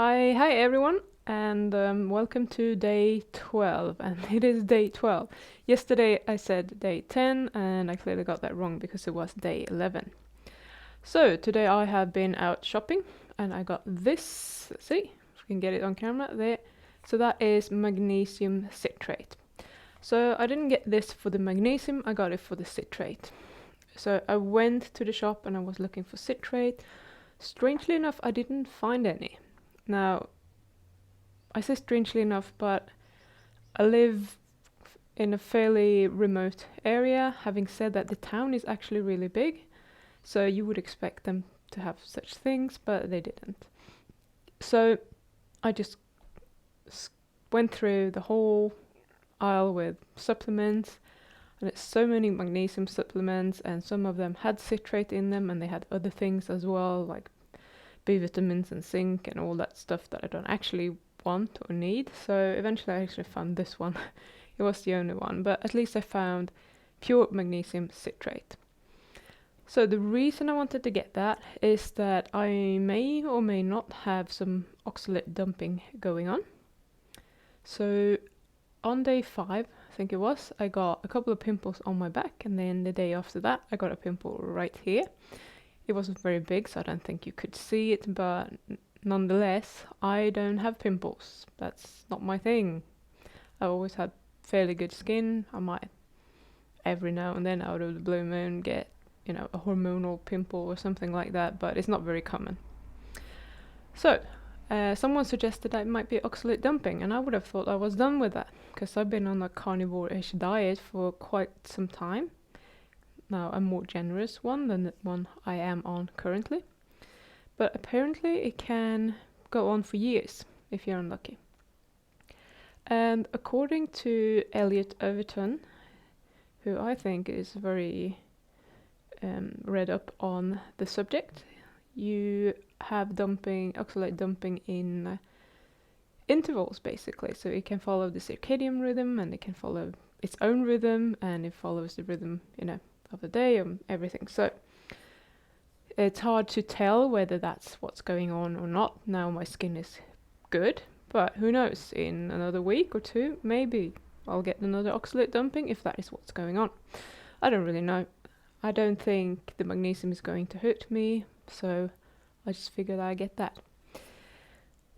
Hi everyone, and welcome to day 12, and it is day 12. Yesterday I said day 10, and I clearly got that wrong because it was day 11. So today I have been out shopping, and I got this. Let's see if we can get it on camera there. So that is magnesium citrate. So I didn't get this for the magnesium, I got it for the citrate. So I went to the shop and I was looking for citrate. Strangely enough, I didn't find any. Now, I say strangely enough, but I live in a fairly remote area. Having said that, the town is actually really big, so you would expect them to have such things, but they didn't. So I just went through the whole aisle with supplements, and it's so many magnesium supplements, and some of them had citrate in them, and they had other things as well, like B vitamins and zinc and all that stuff that I don't actually want or need. So eventually I actually found this one. It was the only one, but at least I found pure magnesium citrate. So the reason I wanted to get that is that I may or may not have some oxalate dumping going on. So on day 5, I think it was, I got a couple of pimples on my back, and then the day after that I got a pimple right here. It wasn't very big, so I don't think you could see it, but nonetheless, I don't have pimples. That's not my thing. I've always had fairly good skin. I might every now and then out of the blue moon get, a hormonal pimple or something like that, but it's not very common. So, someone suggested that it might be oxalate dumping, and I would have thought I was done with that, because I've been on a carnivore-ish diet for quite some time. Now, a more generous one than the one I am on currently. But apparently it can go on for years if you're unlucky. And according to Elliot Overton, who I think is very read up on the subject, you have oxalate dumping in intervals basically. So it can follow the circadian rhythm, and it can follow its own rhythm, and it follows the rhythm, of the day and everything. So it's hard to tell whether that's what's going on or not. Now my skin is good, but who knows, in another week or two, maybe I'll get another oxalate dumping if that is what's going on. I don't really know. I don't think the magnesium is going to hurt me, so I just figured I'd get that.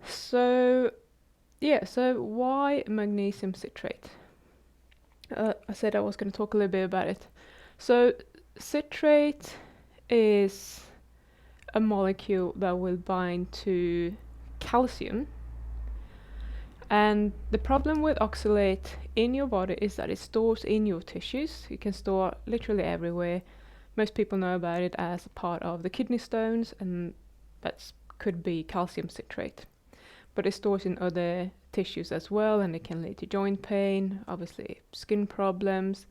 So why magnesium citrate? I said I was going to talk a little bit about it. So citrate is a molecule that will bind to calcium, and the problem with oxalate in your body is that it stores in your tissues. It can store literally everywhere. Most people know about it as a part of the kidney stones, and that could be calcium citrate, but it stores in other tissues as well, and it can lead to joint pain, obviously skin problems.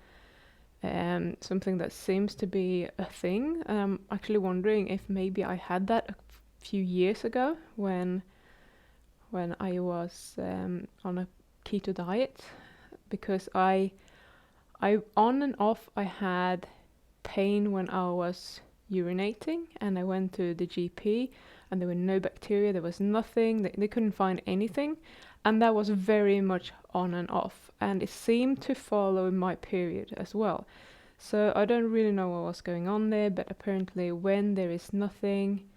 Something that seems to be a thing. I'm actually wondering if maybe I had that a few years ago when I was on a keto diet, because I on and off I had pain when I was urinating, and I went to the GP, and there were no bacteria, there was nothing, they couldn't find anything, and that was very much on and off, and it seemed to follow my period as well. So I don't really know what was going on there, but apparently when there is nothing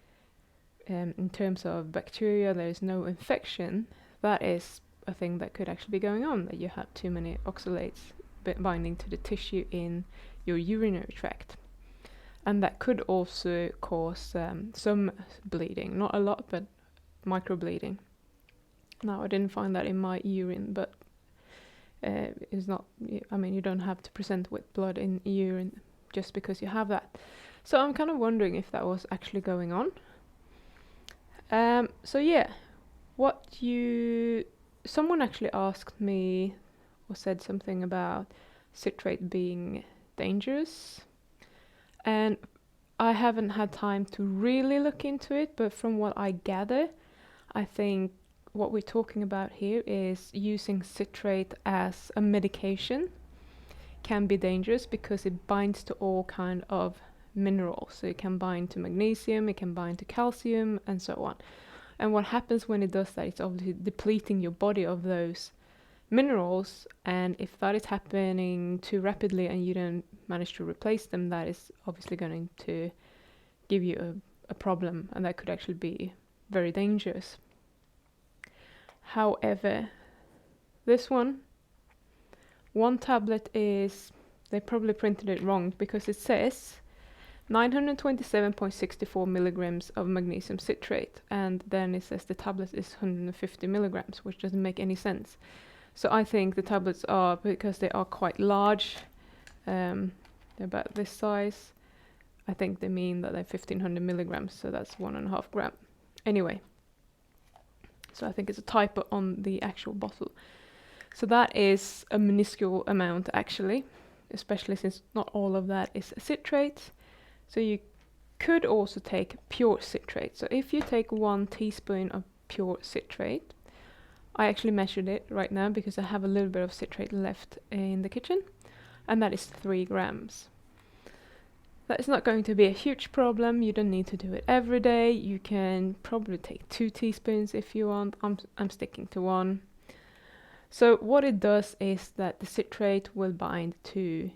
in terms of bacteria, there is no infection, that is a thing that could actually be going on, that you have too many oxalates binding to the tissue in your urinary tract. And that could also cause some bleeding, not a lot, but microbleeding. Now, I didn't find that in my urine, but it's not, you don't have to present with blood in urine just because you have that. So I'm kind of wondering if that was actually going on. Someone actually asked me or said something about citrate being dangerous, and I haven't had time to really look into it, but from what I gather, I think what we're talking about here is using citrate as a medication can be dangerous because it binds to all kind of minerals. So it can bind to magnesium, it can bind to calcium, and so on. And what happens when it does that, it's obviously depleting your body of those minerals, and if that is happening too rapidly and you don't manage to replace them, that is obviously going to give you a problem, and that could actually be very dangerous. However, this one tablet is, they probably printed it wrong because it says 927.64 milligrams of magnesium citrate, and then it says the tablet is 150 milligrams, which doesn't make any sense. So I think the tablets are, because they are quite large, they're about this size, I think they mean that they're 1500 milligrams, so that's 1.5 gram. Anyway, so I think it's a typo on the actual bottle. So that is a minuscule amount actually, especially since not all of that is citrate. So you could also take pure citrate. So if you take 1 teaspoon of pure citrate, I actually measured it right now because I have a little bit of citrate left in the kitchen, and that is 3 grams. That is not going to be a huge problem. You don't need to do it every day. You can probably take 2 teaspoons if you want. I'm sticking to 1. So what it does is that the citrate will bind to,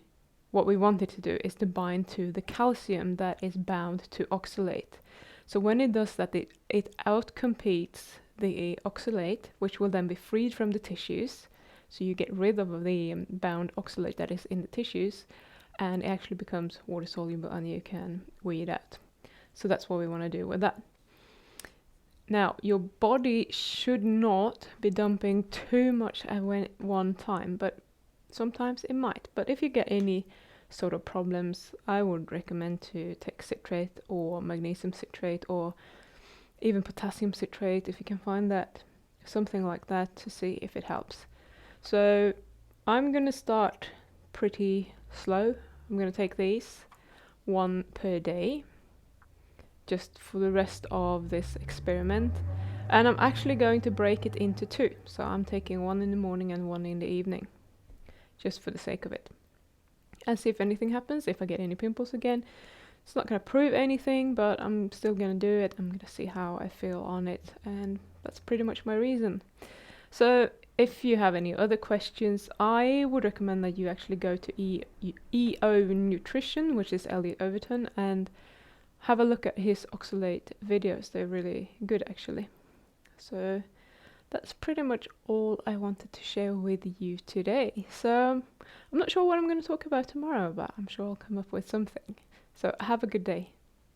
what we want it to do is to bind to the calcium that is bound to oxalate. So when it does that, it outcompetes the oxalate, which will then be freed from the tissues. So you get rid of the bound oxalate that is in the tissues, and it actually becomes water soluble and you can weed out. So that's what we want to do with that. Now, your body should not be dumping too much at one time, but sometimes it might. But if you get any sort of problems, I would recommend to take citrate or magnesium citrate or even potassium citrate if you can find that, something like that, to see if it helps. So I'm going to start pretty slow. I'm going to take these 1 per day just for the rest of this experiment, and I'm actually going to break it into 2. So I'm taking 1 in the morning and 1 in the evening, just for the sake of it, and see if anything happens. If I get any pimples again, it's not going to prove anything, but I'm still going to do it. I'm going to see how I feel on it, and that's pretty much my reason. So if you have any other questions, I would recommend that you actually go to EO Nutrition, which is Elliot Overton, and have a look at his oxalate videos. They're really good actually. So that's pretty much all I wanted to share with you today. So I'm not sure what I'm going to talk about tomorrow, but I'm sure I'll come up with something. So have a good day.